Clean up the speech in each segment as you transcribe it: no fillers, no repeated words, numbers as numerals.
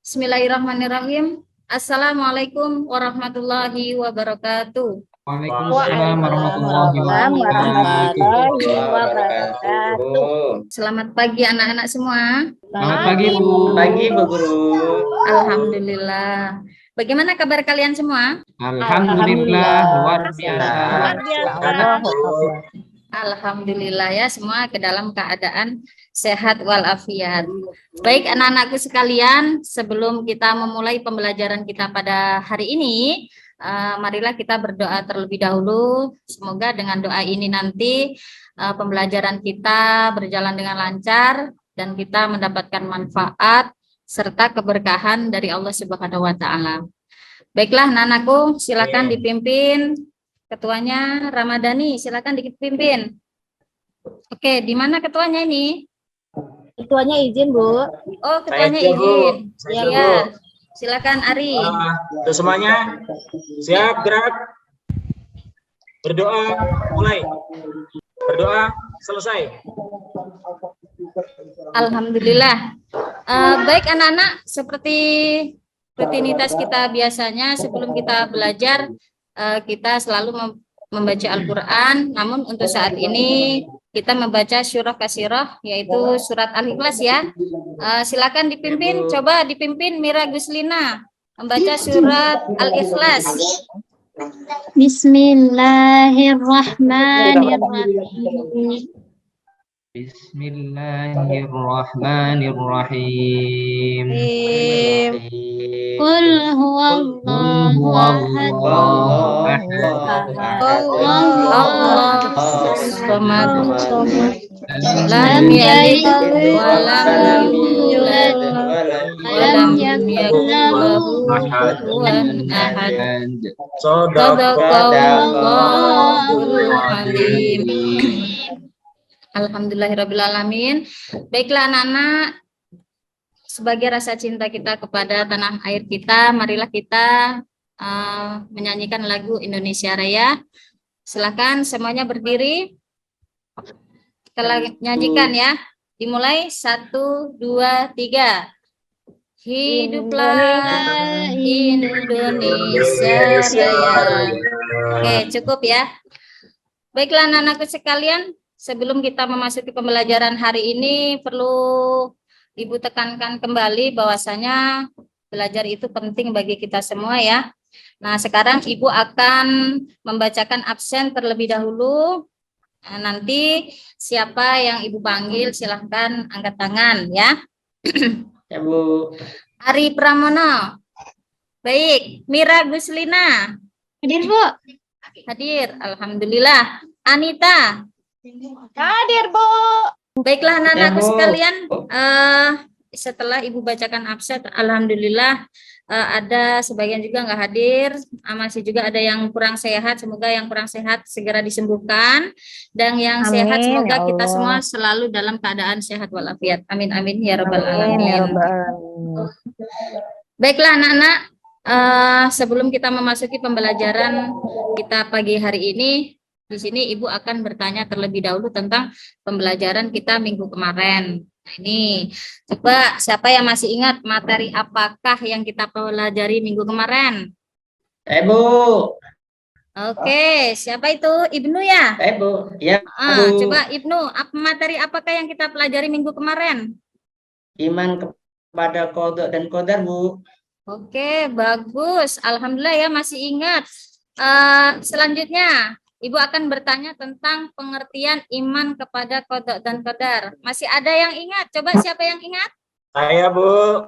Bismillahirrahmanirrahim. Assalamualaikum warahmatullahi wabarakatuh. Waalaikumsalam warahmatullahi wabarakatuh. Selamat pagi anak-anak semua. Selamat pagi Bu. Pagi Bu Guru. Alhamdulillah. Bagaimana kabar kalian semua? Alhamdulillah luar biasa. Alhamdulillah ya, semua ke dalam keadaan sehat walafiat. Baik anak-anakku sekalian, sebelum kita memulai pembelajaran kita pada hari ini, marilah kita berdoa terlebih dahulu. Semoga dengan doa ini nanti pembelajaran kita berjalan dengan lancar dan kita mendapatkan manfaat serta keberkahan dari Allah Subhanahu wa taala. Baiklah anak-anakku, silakan dipimpin. Ketuanya Ramadhani, silakan dipimpin. Oke, di mana ketuanya ini? Ketuanya izin, Bu. Oh, ketuanya izin. Iya. Silakan Ari. Untuk semuanya siap gerak. Berdoa mulai. Berdoa selesai. Alhamdulillah. Baik anak-anak, seperti rutinitas kita biasanya sebelum kita belajar, kita selalu membaca Al-Quran, namun untuk saat ini kita membaca surah kasirah, yaitu surat Al-Ikhlas ya. Silakan dipimpin, coba dipimpin Mira Guslina membaca surat Al-Ikhlas. Bismillahirrahmanirrahim. Bismillahirrahmanirrahim. Qul huwallahu ahad. Allahu samad. Lam yalid wa lam yulad wa lam yakul lahu kufuwan ahad. Shadaqallahul alim. Alhamdulillahirrabbilalamin. Baiklah anak-anak, sebagai rasa cinta kita kepada tanah air kita, marilah kita menyanyikan lagu Indonesia Raya. Silakan semuanya berdiri. Kita nyanyikan ya. Dimulai 1, 2, 3. Hiduplah Indonesia Raya. Oke, cukup ya. Baiklah anak-anakku sekalian, sebelum kita memasuki pembelajaran hari ini, perlu Ibu tekankan kembali bahwasanya belajar itu penting bagi kita semua ya. Nah, sekarang Ibu akan membacakan absen terlebih dahulu. Nah, nanti siapa yang Ibu panggil silahkan angkat tangan ya. Ya Bu. Ari Pramono. Baik, Mira Guslina. Hadir, Bu. Hadir, alhamdulillah. Anita. Hadir, Bu. Baiklah anak-anakku Ya, Bu. sekalian, setelah Ibu bacakan absen, alhamdulillah ada sebagian juga nggak hadir, masih juga ada yang kurang sehat, semoga yang kurang sehat segera disembuhkan, dan yang Amin, sehat semoga ya kita Allah. semua selalu dalam keadaan sehat walafiat. Amin amin ya rabbal alamin. Baiklah anak-anak, sebelum kita memasuki pembelajaran kita pagi hari ini, di sini Ibu akan bertanya terlebih dahulu tentang pembelajaran kita minggu kemarin. Nah, ini coba siapa yang masih ingat materi apakah yang kita pelajari minggu kemarin? Bu. Oke, siapa itu? Ibnu ya? Bu. Ya Bu. Coba Ibnu, materi apakah yang kita pelajari minggu kemarin? Iman kepada qada dan qadar Bu. Oke, bagus. Alhamdulillah ya masih ingat. Selanjutnya Ibu akan bertanya tentang pengertian iman kepada qada dan qadar. Masih ada yang ingat? Coba siapa yang ingat? Saya Bu.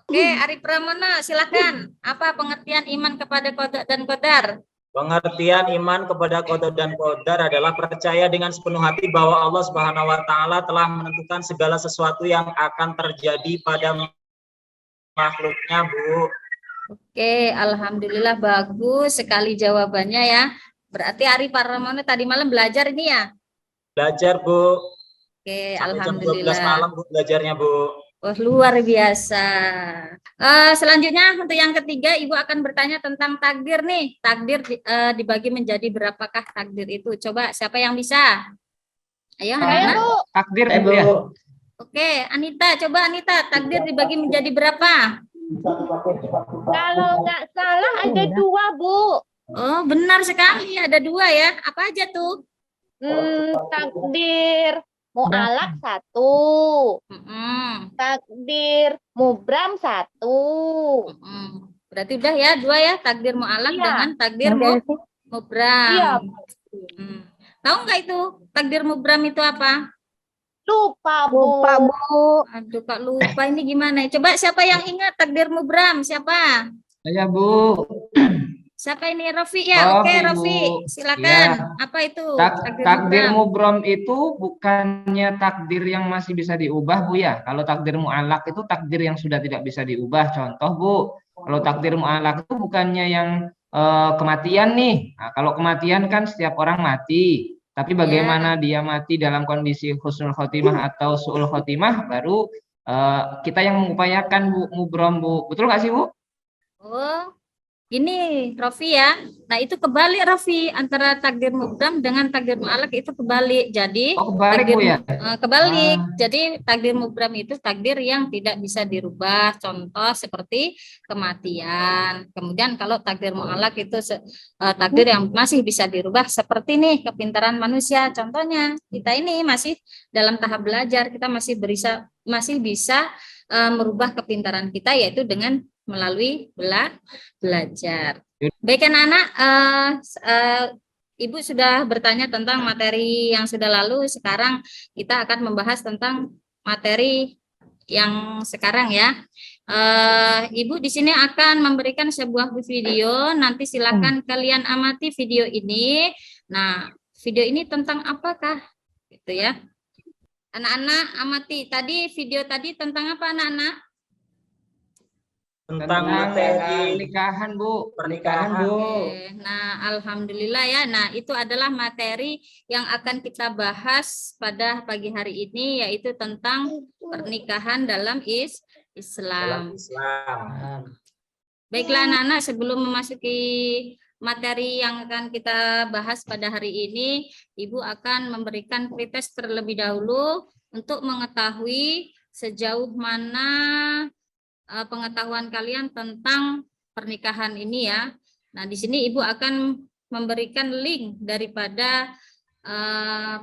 Oke, Ari Pramono, silakan. Apa pengertian iman kepada qada dan qadar? Pengertian iman kepada qada dan qadar adalah percaya dengan sepenuh hati bahwa Allah Subhanahu wa taala telah menentukan segala sesuatu yang akan terjadi pada makhluknya, Bu. Oke, alhamdulillah bagus sekali jawabannya ya. Berarti Ari Pramono tadi malam belajar ini ya? Belajar, Bu. Oke, Sampai jam 12 alhamdulillah. malam Bu belajarnya, Bu. Oh, luar biasa. Selanjutnya untuk yang ketiga, Ibu akan bertanya tentang takdir nih. Takdir dibagi menjadi berapakah takdir itu? Coba siapa yang bisa? Ayo, Saya, anak-anak. Bu. Takdir Bu. Bu ya. Oke, Oke, Anita, coba Anita, takdir dibagi menjadi berapa? Kalau nggak salah ada 2, Bu. Oh, benar sekali, ada 2 ya. Apa aja tuh? Takdir mu'alak 1, Mm-mm, takdir mubram 1. mm-mm. Berarti udah ya 2 ya, takdir mu'alaq Iya. dengan takdir mubram. Iya, Tahu nggak itu takdir mubram itu apa? lupa, Bu. Aduh, Kak lupa ini gimana? Coba siapa yang ingat takdir mubram? Siapa? Saya, Bu. Siapa ini? Rofi ya? Oke, Rofi, Bu. Rofi. Silakan. Apa itu Takdir mubram? mubrom itu bukannya takdir yang masih bisa diubah, Bu ya. Kalau takdir mu'alak itu takdir yang sudah tidak bisa diubah. Contoh, Bu, kalau takdir mu'alak itu bukannya yang kematian nih. Nah, kalau kematian kan setiap orang mati. Tapi bagaimana dia mati dalam kondisi husnul khotimah atau su'ul khotimah, baru kita yang mengupayakan, Bu, mubrom, Bu. Betul nggak sih, Bu? Oh, ini Rofi ya. Nah, itu kebalik Rofi, antara takdir mubram dengan takdir mu'alaq itu kebalik. Jadi Oh, kebalik, takdir Bu ya. kebalik. Ah. Jadi takdir mubram itu takdir yang tidak bisa dirubah. Contoh seperti kematian. Kemudian kalau takdir mu'alaq itu takdir yang masih bisa dirubah, seperti nih kepintaran manusia. Contohnya kita ini masih dalam tahap belajar, kita masih bisa merubah kepintaran kita, yaitu dengan melalui belajar. Baik anak-anak, Ibu sudah bertanya tentang materi yang sudah lalu. Sekarang kita akan membahas tentang materi yang sekarang ya. Ibu di sini akan memberikan sebuah video. Nanti silakan kalian amati video ini. Nah, video ini tentang apakah? Gitu ya. Anak-anak amati. Tadi video tadi tentang apa anak-anak? Tentang materi pernikahan, Bu. pernikahan, Bu. Oke. Nah, alhamdulillah ya. Nah, itu adalah materi yang akan kita bahas pada pagi hari ini, yaitu tentang pernikahan dalam Islam. Baiklah anak-anak, sebelum memasuki materi yang akan kita bahas pada hari ini, Ibu akan memberikan pretest terlebih dahulu untuk mengetahui sejauh mana pengetahuan kalian tentang pernikahan ini ya. Nah, di sini Ibu akan memberikan link daripada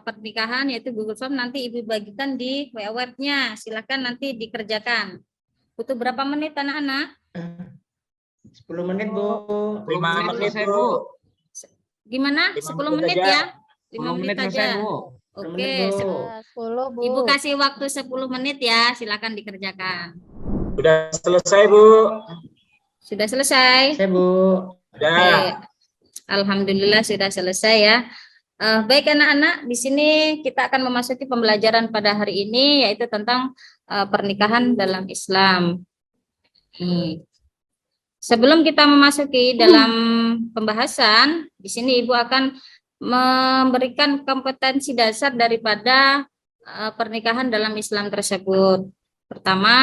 pernikahan, yaitu Google Form. Nanti Ibu bagikan di WA webnya. Silakan nanti dikerjakan. Butuh berapa menit anak-anak? 10 menit, Bu. 5 menit, selesai, Bu. Bu. Gimana? 5 10 menit menit ya? 10 5 menit menit selesai, aja. Bu. Oke, 10, Bu. Ibu kasih waktu 10 menit ya. Silakan dikerjakan. Sudah selesai, Bu. Sudah selesai? Saya, Bu. Sudah. Oke. Alhamdulillah sudah selesai ya. Baik anak-anak, di sini kita akan memasuki pembelajaran pada hari ini, yaitu tentang pernikahan dalam Islam. Sebelum kita memasuki dalam pembahasan, di sini Ibu akan memberikan kompetensi dasar daripada pernikahan dalam Islam tersebut. Pertama,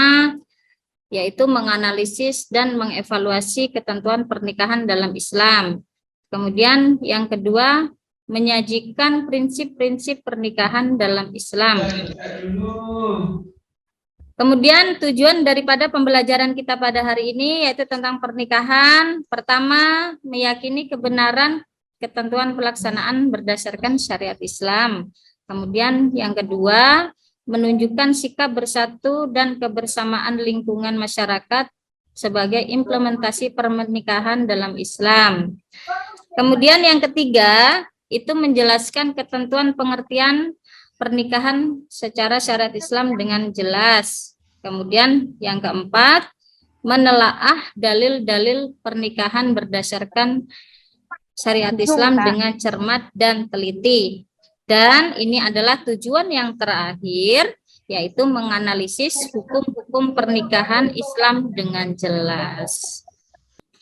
yaitu menganalisis dan mengevaluasi ketentuan pernikahan dalam Islam. Kemudian yang kedua, menyajikan prinsip-prinsip pernikahan dalam Islam. Kemudian tujuan daripada pembelajaran kita pada hari ini yaitu tentang pernikahan. Pertama, meyakini kebenaran ketentuan pelaksanaan berdasarkan syariat Islam. Kemudian yang kedua, menunjukkan sikap bersatu dan kebersamaan lingkungan masyarakat sebagai implementasi pernikahan dalam Islam. Kemudian yang ketiga, itu menjelaskan ketentuan pengertian pernikahan secara syariat Islam dengan jelas. Kemudian yang keempat, menelaah dalil-dalil pernikahan berdasarkan syariat Islam dengan cermat dan teliti. Dan ini adalah tujuan yang terakhir, yaitu menganalisis hukum-hukum pernikahan Islam dengan jelas.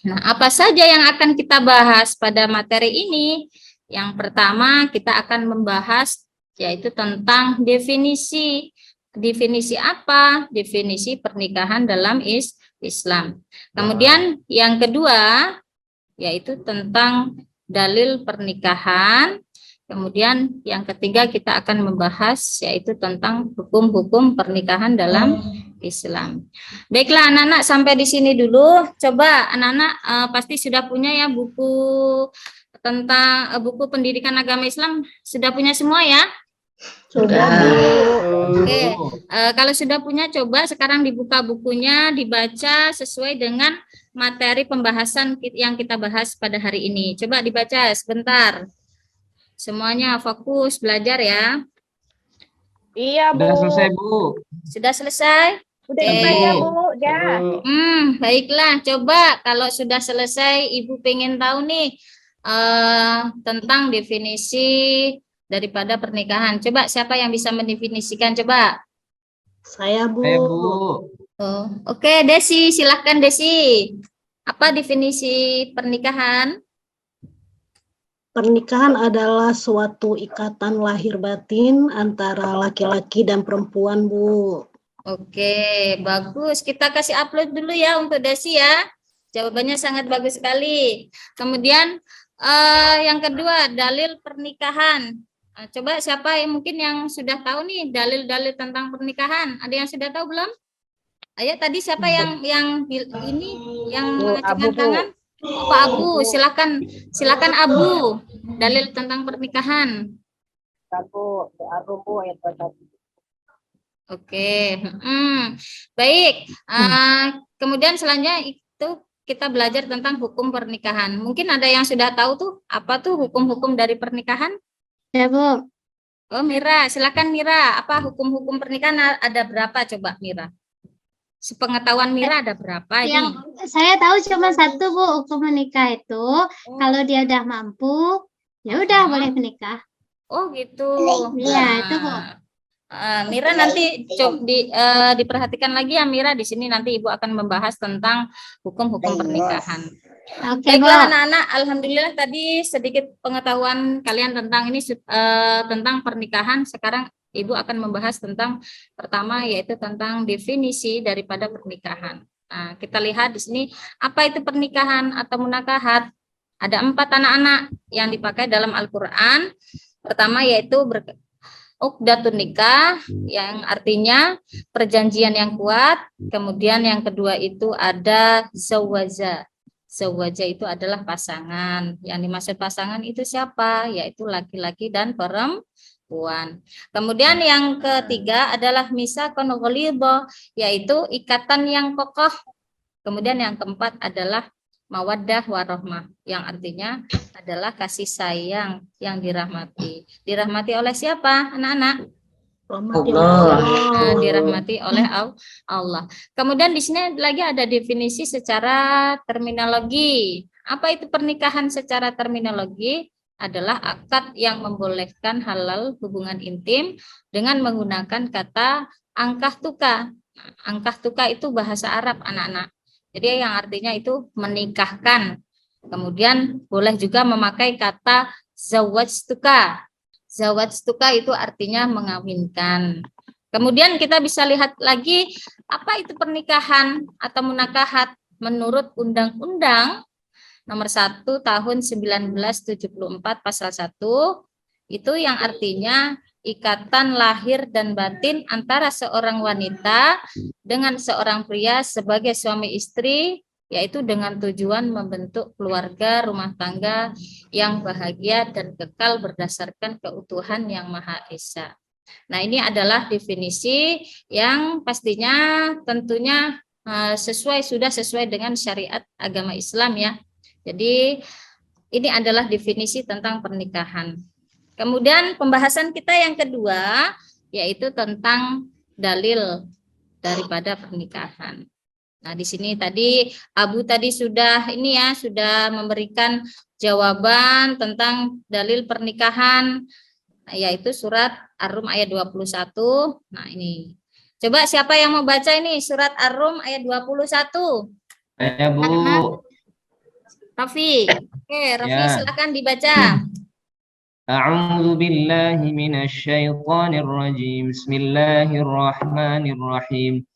Nah, apa saja yang akan kita bahas pada materi ini? Yang pertama, kita akan membahas yaitu tentang definisi. Definisi apa? Definisi pernikahan dalam Islam. Kemudian yang kedua, yaitu tentang dalil pernikahan. Kemudian yang ketiga kita akan membahas yaitu tentang hukum-hukum pernikahan dalam Islam. Baiklah anak-anak, sampai di sini dulu. Coba anak-anak pasti sudah punya ya buku tentang buku pendidikan agama Islam, sudah punya semua ya? Sudah, Bu. Oke, kalau sudah punya coba sekarang dibuka bukunya, dibaca sesuai dengan materi pembahasan yang kita bahas pada hari ini. Coba dibaca sebentar. Semuanya fokus belajar ya. Iya, Bu. Sudah selesai, Bu. Sudah selesai? Udah Oke. dibaca, Bu. Udah. Baiklah. Coba kalau sudah selesai, Ibu pengen tahu nih tentang definisi daripada pernikahan. Coba siapa yang bisa mendefinisikan? Coba. Saya, Bu. Oh, oke, Desi, silahkan Desi. Apa definisi pernikahan? Pernikahan adalah suatu ikatan lahir batin antara laki-laki dan perempuan, Bu. Oke, bagus. Kita kasih upload dulu ya untuk Desi ya. Jawabannya sangat bagus sekali. Kemudian yang kedua, dalil pernikahan. Coba siapa yang mungkin yang sudah tahu nih dalil-dalil tentang pernikahan? Ada yang sudah tahu belum? Ayo tadi siapa yang ini yang mengacungkan tangan? Oh, Pak Abu, silakan Abu. Dalil tentang pernikahan. Oke, baik. Kemudian selanjutnya itu kita belajar tentang hukum pernikahan. Mungkin ada yang sudah tahu tuh apa tuh hukum-hukum dari pernikahan? Ya, Bu. Oh, Mira, silakan Mira. Apa hukum-hukum pernikahan ada berapa coba Mira? Sepengetahuan Mira ada berapa ini? Yang saya tahu cuma satu, Bu, hukum menikah itu kalau dia udah mampu, ya udah boleh menikah. Oh, gitu. Iya, itu, Bu. Mira nanti diperhatikan lagi ya Mira, di sini nanti Ibu akan membahas tentang hukum-hukum pernikahan. Oke, Bu. Baiklah anak-anak, alhamdulillah tadi sedikit pengetahuan kalian tentang ini tentang pernikahan. Sekarang Ibu akan membahas tentang pertama yaitu tentang definisi daripada pernikahan. Nah, kita lihat di sini apa itu pernikahan atau munakahat. Ada 4 anak-anak yang dipakai dalam Al-Qur'an. Pertama yaitu uqdatun nikah yang artinya perjanjian yang kuat. Kemudian yang kedua itu ada zawaja. Zawaja itu adalah pasangan. Yang dimaksud pasangan itu siapa? Yaitu laki-laki dan perempuan. Kemudian yang ketiga adalah misaqun ghalidha, yaitu ikatan yang kokoh. Kemudian yang keempat adalah mawaddah warahmah, yang artinya adalah kasih sayang yang dirahmati. Dirahmati oleh siapa, anak-anak? Dirahmati oleh Allah. Kemudian di sini lagi ada definisi secara terminologi. Apa itu pernikahan secara terminologi? Adalah akad yang membolehkan halal hubungan intim dengan menggunakan kata angkah tuka. Angkah tuka itu bahasa Arab, anak-anak. Jadi yang artinya itu menikahkan. Kemudian boleh juga memakai kata zawajtuka. Zawajtuka itu artinya mengawinkan. Kemudian kita bisa lihat lagi apa itu pernikahan atau munakahat menurut Undang-Undang Nomor 1 Tahun 1974 Pasal 1 itu yang artinya ikatan lahir dan batin antara seorang wanita dengan seorang pria sebagai suami istri, yaitu dengan tujuan membentuk keluarga rumah tangga yang bahagia dan kekal berdasarkan keutuhan Yang Maha Esa. Nah, ini adalah definisi yang pastinya tentunya sudah sesuai dengan syariat agama Islam ya. Jadi ini adalah definisi tentang pernikahan. Kemudian pembahasan kita yang kedua yaitu tentang dalil daripada pernikahan. Nah, di sini tadi Abu tadi sudah memberikan jawaban tentang dalil pernikahan yaitu surat Ar-Rum ayat 21. Nah, ini. Coba siapa yang mau baca ini surat Ar-Rum ayat 21? Saya, Bu. Raffi. Oke, Raffi Ya. silakan dibaca. A'udzu billahi minasyaitonir rajim. Bismillahirrahmanirrahim.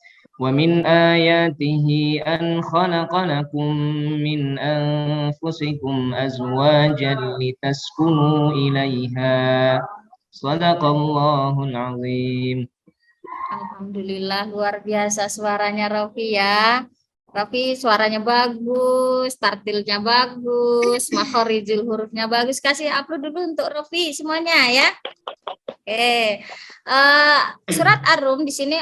ومن آياته أن خلق لكم من أنفسكم أزواجا لتسكنوا إليها صدق الله العظيم. Alhamdulillah, luar biasa suaranya Rofi ya. Rofi suaranya bagus, tartilnya bagus, makhorijul hurufnya bagus. Kasih upload dulu untuk Rofi semuanya ya. Oke. Surat Ar-Rum di sini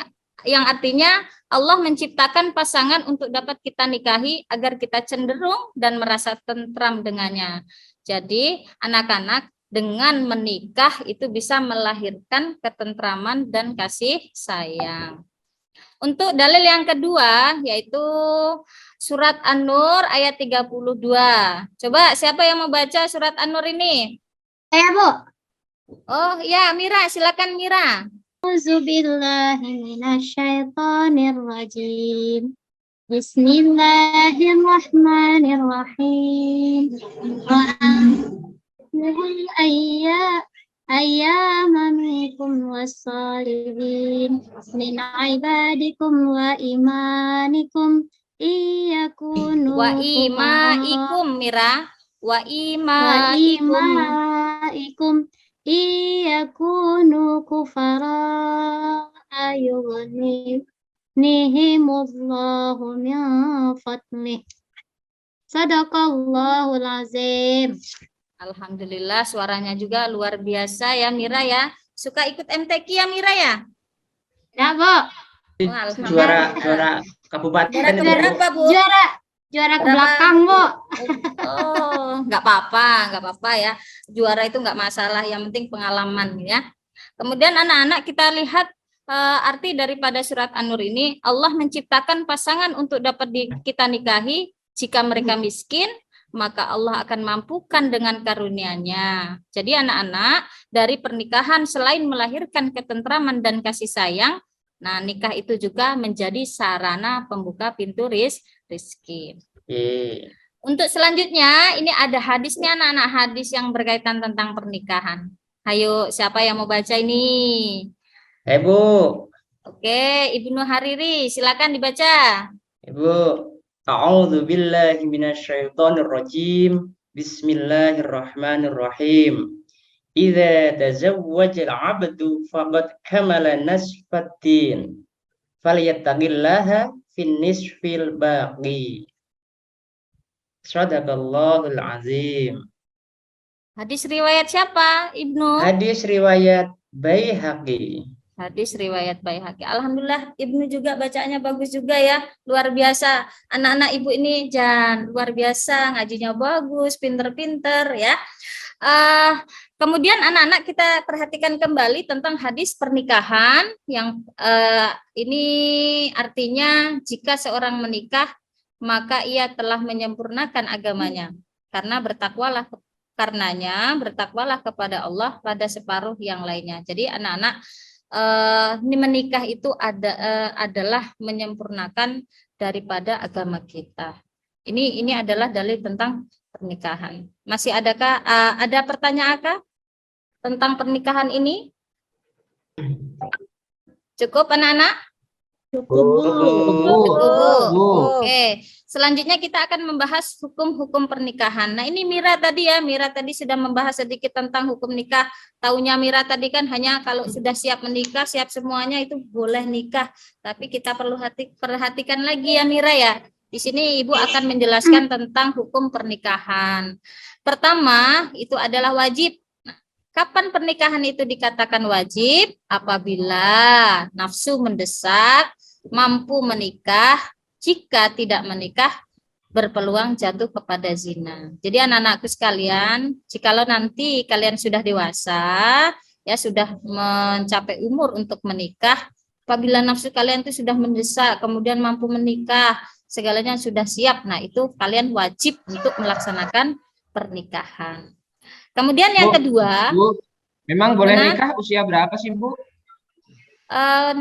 yang artinya Allah menciptakan pasangan untuk dapat kita nikahi agar kita cenderung dan merasa tentram dengannya. Jadi anak-anak dengan menikah itu bisa melahirkan ketentraman dan kasih sayang. Untuk dalil yang kedua yaitu surat An-Nur ayat 32. Coba siapa yang mau baca surat An-Nur ini? Saya, Bu. Oh ya, Mira, silakan Mira. Auzubillahi minasyaitonirrajim. Bismillahirrahmanirrahim. Ayyama minkum wassalihin min ibadikum wa imanikum iyakunu Wa imaikum Mira. Wa imaikum. iyakunu kufara ayughnihimullahu min fadlih. Sadaqallahul azim. Alhamdulillah suaranya juga luar biasa ya Mira ya. Suka ikut MTQ ya Mira ya? Ya, Bu. Oh, alhamdulillah. Juara kabupaten Juara itu, Bu. keberapa Bu? Juara ke belakang, Bu. Oh, nggak apa-apa ya. Juara itu nggak masalah, yang penting pengalaman ya. Kemudian anak-anak kita lihat arti daripada surat An-Nur ini, Allah menciptakan pasangan untuk dapat kita nikahi. Jika mereka miskin, maka Allah akan mampukan dengan karunia-Nya. Jadi anak-anak, dari pernikahan selain melahirkan ketentraman dan kasih sayang, nah nikah itu juga menjadi sarana pembuka pintu rezeki. Untuk selanjutnya, ini ada hadisnya anak-anak, hadis yang berkaitan tentang pernikahan. Ayo, siapa yang mau baca ini? Bu. Oke, Ibnu Hariri, silakan dibaca. Ibu, a'udzu billahi minasyaitonir rajim. Bismillahirrahmanirrahim. Idza tazawwajal 'abdu faqad kamala nasfatin. Falyattaqillaha fin nisfil baqi. Shadaqallahul azim. Hadis riwayat siapa, Ibnu? Hadis riwayat Baihaqi. Hadis riwayat Baihaqi. Alhamdulillah, Ibnu juga bacanya bagus juga ya. Luar biasa. Anak-anak Ibu ini luar biasa, ngajinya bagus, pinter-pinter ya. Kemudian anak-anak kita perhatikan kembali tentang hadis pernikahan yang ini artinya jika seorang menikah maka ia telah menyempurnakan agamanya karena bertakwalah kepada Allah pada separuh yang lainnya. Jadi anak-anak ini menikah itu adalah menyempurnakan daripada agama kita. Ini adalah dalil tentang pernikahan. Masih adakah ada pertanyaan tentang pernikahan ini? Cukup anak-anak? Oke, selanjutnya kita akan membahas hukum-hukum pernikahan. Nah, ini Mira tadi sudah membahas sedikit tentang hukum nikah. Taunya Mira tadi kan hanya kalau sudah siap menikah, siap semuanya itu boleh nikah. Tapi kita perlu perhatikan lagi ya Mira ya. Di sini Ibu akan menjelaskan tentang hukum pernikahan. Pertama, itu adalah wajib. Kapan pernikahan itu dikatakan wajib? Apabila nafsu mendesak, mampu menikah, jika tidak menikah, berpeluang jatuh kepada zina. Jadi anak-anakku sekalian, jikalau nanti kalian sudah dewasa, ya sudah mencapai umur untuk menikah, apabila nafsu kalian itu sudah mendesak, kemudian mampu menikah, segalanya sudah siap, nah itu kalian wajib untuk melaksanakan pernikahan. Kemudian yang kedua, Bu, memang boleh nikah usia berapa sih, Bu?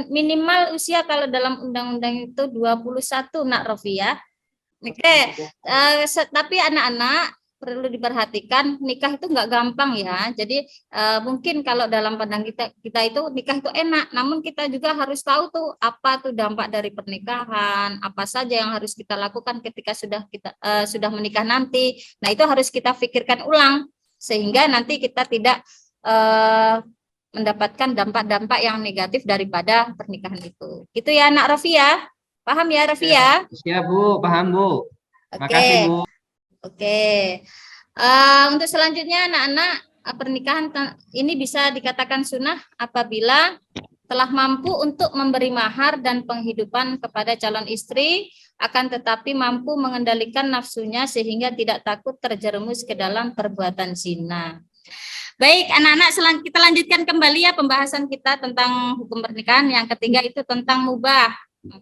Minimal usia kalau dalam undang-undang itu 21 Nak Rofi ya. Oke, tapi anak-anak perlu diperhatikan, nikah itu nggak gampang ya. Jadi mungkin kalau dalam pandang kita itu nikah itu enak, namun kita juga harus tahu tuh apa tuh dampak dari pernikahan, apa saja yang harus kita lakukan ketika sudah menikah nanti. Nah, itu harus kita pikirkan ulang sehingga nanti kita tidak mendapatkan dampak-dampak yang negatif daripada pernikahan itu. Gitu ya, Nak Rofi ya. Paham ya, Rofi ya? Siap, Bu. Paham, Bu. Makasih, Bu. Oke. Untuk selanjutnya anak-anak, pernikahan ini bisa dikatakan sunnah apabila telah mampu untuk memberi mahar dan penghidupan kepada calon istri, akan tetapi mampu mengendalikan nafsunya sehingga tidak takut terjerumus ke dalam perbuatan zina. Baik, anak-anak, kita lanjutkan kembali ya pembahasan kita tentang hukum pernikahan. Yang ketiga itu tentang mubah.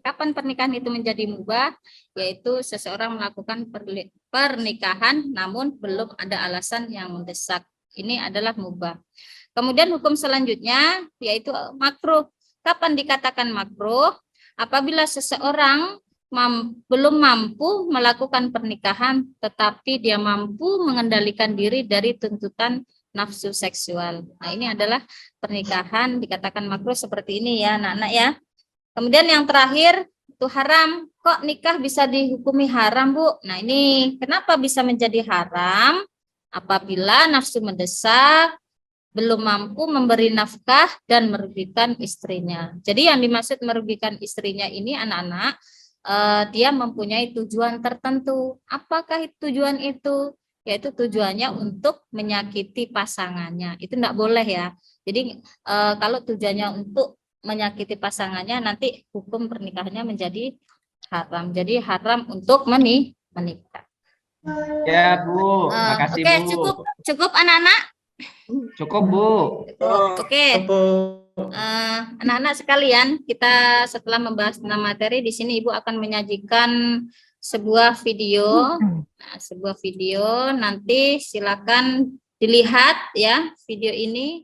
Kapan pernikahan itu menjadi mubah? Yaitu seseorang melakukan pernikahan namun belum ada alasan yang mendesak. Ini adalah mubah. Kemudian hukum selanjutnya yaitu makruh. Kapan dikatakan makruh? Apabila seseorang belum mampu melakukan pernikahan tetapi dia mampu mengendalikan diri dari tuntutan nafsu seksual. Nah, ini adalah pernikahan dikatakan makruh seperti ini ya, anak-anak ya. Kemudian yang terakhir itu haram. Kok nikah bisa dihukumi haram, Bu? Nah, ini kenapa bisa menjadi haram? Apabila nafsu mendesak, belum mampu memberi nafkah dan merugikan istrinya. Jadi yang dimaksud merugikan istrinya ini anak-anak, dia mempunyai tujuan tertentu. Apakah tujuan itu? Yaitu tujuannya untuk menyakiti pasangannya. Itu tidak boleh ya. Jadi kalau tujuannya untuk menyakiti pasangannya, nanti hukum pernikahannya menjadi haram. Jadi haram untuk menikah. Ya, Bu. Makasih, Oke, Bu. cukup anak-anak. Cukup, Bu. Oke. Anak-anak sekalian, kita setelah membahas tentang materi di sini Ibu akan menyajikan sebuah video. Nah, sebuah video nanti silakan dilihat ya video ini.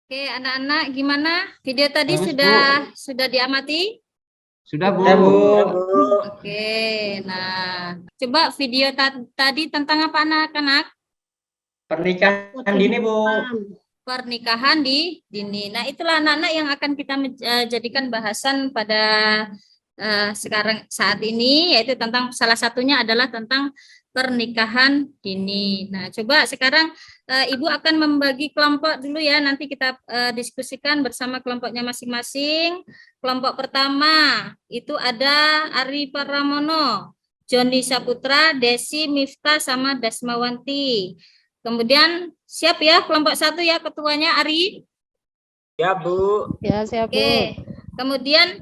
Oke, anak-anak gimana? Video tadi Bagus, sudah diamati? Sudah, Bu. Ya, Bu. Oke, nah coba video tadi tentang apa anak-anak? Pernikahan dini, Bu. Pernikahan dini. Nah, itulah anak-anak yang akan kita jadikan bahasan pada sekarang saat ini, yaitu tentang salah satunya adalah tentang pernikahan dini. Nah, coba sekarang Ibu akan membagi kelompok dulu ya, nanti kita diskusikan bersama kelompoknya masing-masing. Kelompok pertama itu ada Ari Pramono, Joni Saputra, Desi, Miftah, sama Dasmawanti. Kemudian siap ya kelompok satu ya, ketuanya Ari? Ya, Bu. Ya, siap, Bu. Oke. Kemudian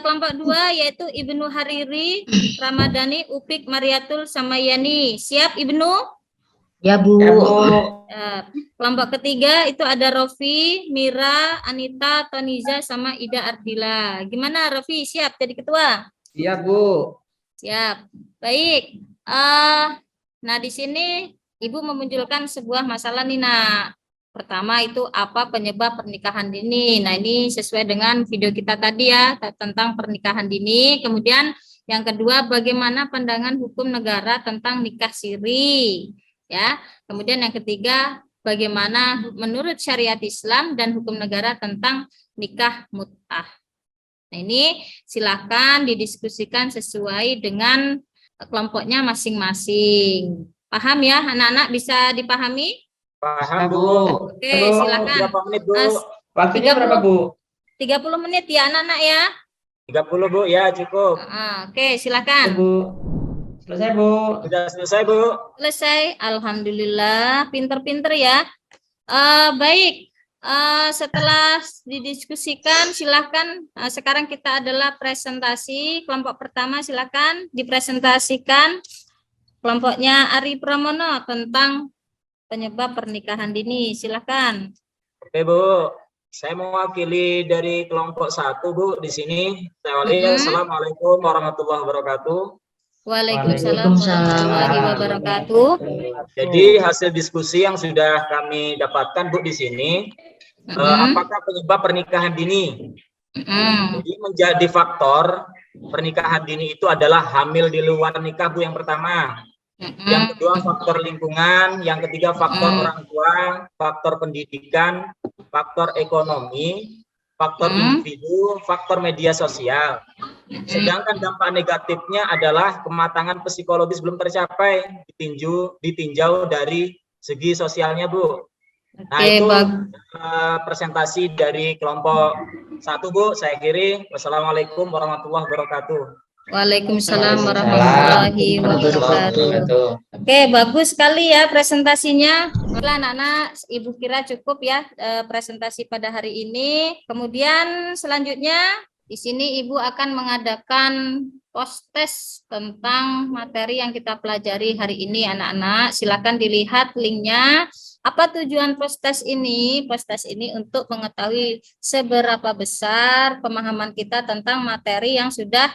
kelompok dua yaitu Ibnu Hariri, Ramadhani, Upik, Mariatul, sama Yani. Siap Ibnu? Ya, Bu. Ya, Bu. Kelompok ketiga itu ada Rofi, Mira, Anita, Toniza, sama Ida Ardila. Gimana Rofi, siap jadi ketua? Siap, Bu. Siap. Baik. Nah, di sini Ibu memunculkan sebuah masalah nih, Nak. Pertama itu apa penyebab pernikahan dini. Nah, ini sesuai dengan video kita tadi ya tentang pernikahan dini. Kemudian yang kedua bagaimana pandangan hukum negara tentang nikah siri. Ya. Kemudian yang ketiga bagaimana menurut syariat Islam dan hukum negara tentang nikah mut'ah. Nah, ini silakan didiskusikan sesuai dengan kelompoknya masing-masing. Paham ya, anak-anak bisa dipahami? Paham, Bu. Oke, silakan. Berapa menit, Bu? Waktunya berapa, Bu? 30 menit ya anak-anak ya. 30, Bu. Ya, cukup. Oke, silakan. Bu. Selesai, Bu. Sudah selesai, Bu. Selesai. Alhamdulillah, pinter-pinter ya. Baik. Setelah didiskusikan, silakan. Sekarang kita adalah presentasi. Kelompok pertama silakan dipresentasikan. Kelompoknya Ari Pramono tentang penyebab pernikahan dini. Silakan. Oke, Bu. Saya mewakili dari kelompok 1, Bu, di sini. Saya wali. Assalamualaikum warahmatullahi wabarakatuh. Waalaikumsalam warahmatullahi wabarakatuh. Jadi hasil diskusi yang sudah kami dapatkan, Bu, di sini, apakah penyebab pernikahan dini? Jadi menjadi faktor pernikahan dini itu adalah hamil di luar nikah, Bu, yang pertama. Yang kedua faktor lingkungan, yang ketiga faktor orang tua, faktor pendidikan, faktor ekonomi, faktor individu, faktor media sosial. Sedangkan dampak negatifnya adalah kematangan psikologis belum tercapai, ditinjau dari segi sosialnya, Bu. Nah, itu presentasi dari kelompok 1, Bu. Saya akhiri. Wassalamualaikum warahmatullahi wabarakatuh. Waalaikumsalam warahmatullahi wabarakatuh. Oke, bagus sekali ya presentasinya. Baiklah anak-anak, Ibu kira cukup ya presentasi pada hari ini. Kemudian selanjutnya di sini Ibu akan mengadakan post-test tentang materi yang kita pelajari hari ini anak-anak. Silakan dilihat linknya. Apa tujuan post-test ini? Post-test ini untuk mengetahui seberapa besar pemahaman kita tentang materi yang sudah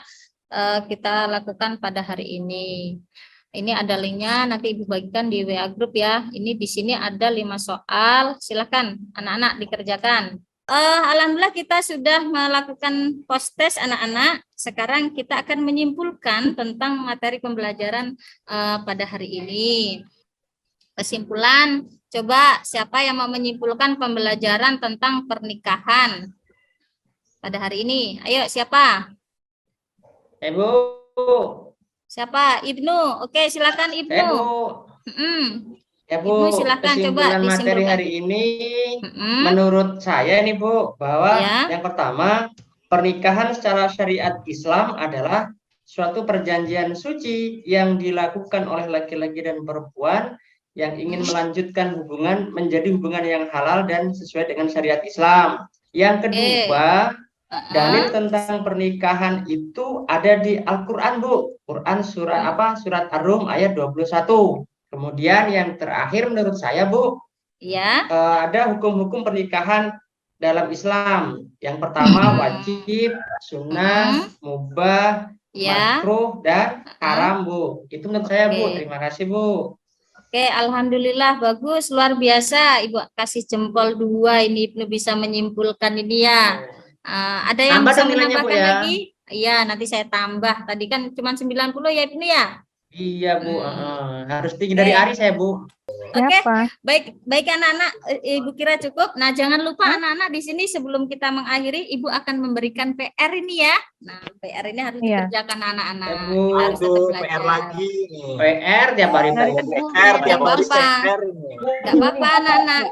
kita lakukan pada hari ini. Ini ada linknya, nanti Ibu bagikan di WA Group ya. Ini di sini ada 5 soal. Silakan anak-anak dikerjakan. Alhamdulillah kita sudah melakukan post-test anak-anak. Sekarang kita akan menyimpulkan tentang materi pembelajaran pada hari ini. Kesimpulan, coba siapa yang mau menyimpulkan pembelajaran tentang pernikahan pada hari ini? Ayo, siapa? Ibu. Siapa? Ibnu. Oke, silakan Ibnu. Ya Bu, Ibu, silakan coba kesimpulan materi hari ini menurut saya nih Bu, bahwa yang pertama, pernikahan secara syariat Islam adalah suatu perjanjian suci yang dilakukan oleh laki-laki dan perempuan yang ingin melanjutkan hubungan menjadi hubungan yang halal dan sesuai dengan syariat Islam. Yang kedua, dalil tentang pernikahan itu ada di Al-Qur'an, Bu. Quran surat Ar-Rum ayat 21. Kemudian yang terakhir menurut saya, Bu, ada hukum-hukum pernikahan dalam Islam. Yang pertama wajib, sunnah, mubah, makruh, dan haram, Bu. Itu menurut saya, Bu. Terima kasih, Bu. Oke, alhamdulillah bagus, luar biasa. Ibu kasih jempol 2 ini Ibnu bisa menyimpulkan ini ya. Ada yang Tambah bisa nilainya, Bu, menambahkan ya. lagi? Iya, nanti saya tambah. Tadi kan cuma 90 ya Ibnu ya? Iya, Bu. Harus tinggi dari Ari saya, Bu. Oke, baik anak-anak, Ibu kira cukup. Nah, jangan lupa anak-anak di sini sebelum kita mengakhiri, Ibu akan memberikan PR ini ya. Nah, PR ini harus dikerjakan anak-anak. Harus tetap belajar. PR lagi nih. PR tiap hari. PR tiap hari. Enggak apa-apa anak-anak.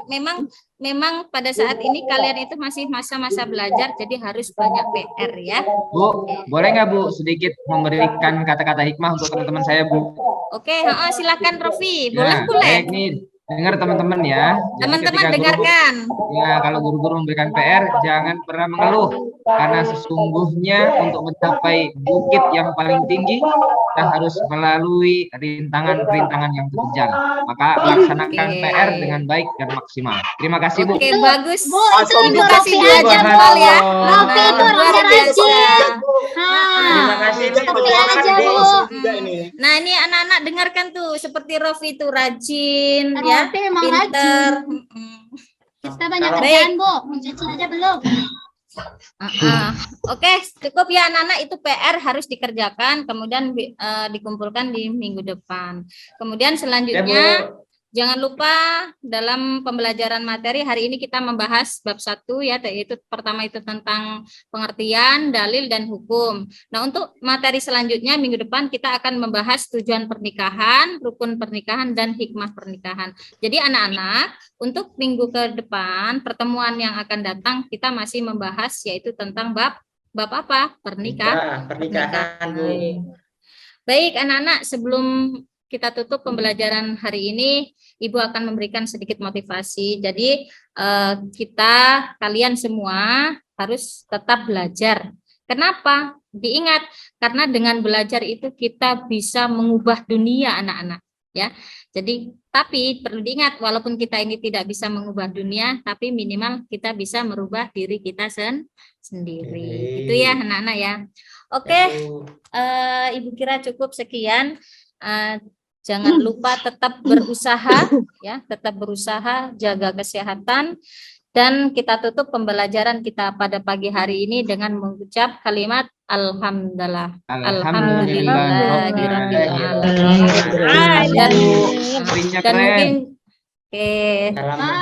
Memang pada saat ini kalian itu masih masa-masa belajar, jadi harus banyak PR ya. Bu, boleh nggak Bu sedikit memberikan kata-kata hikmah untuk teman-teman saya, Bu? Oke, silakan Rofi. Boleh. Baik nih, dengar teman-teman ya. Teman-teman dengarkan. Kalau guru-guru memberikan PR, jangan pernah mengeluh. Karena sesungguhnya untuk mencapai bukit yang paling tinggi, kita harus melalui rintangan-rintangan yang terjal. Maka laksanakan PR dengan baik dan maksimal. Terima kasih, Bu. Oke, bagus. Bu, itu Ibu Rofi aja, Bu. ya. Rofi itu orangnya rajin. Terima kasih, Bu. Seperti aja, Bu. Nah, ini anak-anak dengarkan tuh, seperti Rofi itu rajin, ya, Rofi memang pinter. Kita banyak kerjaan, Bu. Mencuci aja belum? Oke, cukup ya anak-anak, itu PR harus dikerjakan, kemudian dikumpulkan di minggu depan. Kemudian selanjutnya jangan lupa dalam pembelajaran materi hari ini kita membahas bab 1 ya, yaitu pertama itu tentang pengertian, dalil, dan hukum. Nah, untuk materi selanjutnya minggu depan kita akan membahas tujuan pernikahan, rukun pernikahan, dan hikmah pernikahan. Jadi anak-anak, untuk minggu ke depan, pertemuan yang akan datang kita masih membahas yaitu tentang bab apa? Pernikahan, Bu. Baik anak-anak, sebelum kita tutup pembelajaran hari ini, Ibu akan memberikan sedikit motivasi. Jadi kalian semua harus tetap belajar. Kenapa? Diingat, karena dengan belajar itu kita bisa mengubah dunia anak-anak. Ya, jadi tapi perlu diingat, walaupun kita ini tidak bisa mengubah dunia, tapi minimal kita bisa merubah diri kita sendiri. Itu ya anak-anak ya. Oke, Ibu kira cukup sekian. Jangan lupa tetap berusaha, ya, tetap berusaha, jaga kesehatan, Dan kita tutup pembelajaran kita pada pagi hari ini dengan mengucap kalimat alhamdulillah. Alhamdulillahirabbil alamin. Dan mungkin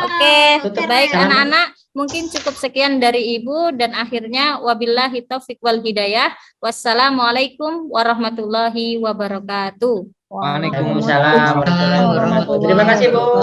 oke, baik anak-anak, mungkin cukup sekian dari Ibu dan akhirnya wabillahi taufiq wal hidayah. Wassalamualaikum warahmatullahi wabarakatuh. Waalaikumsalam warahmatullahi wabarakatuh. Terima kasih Bu.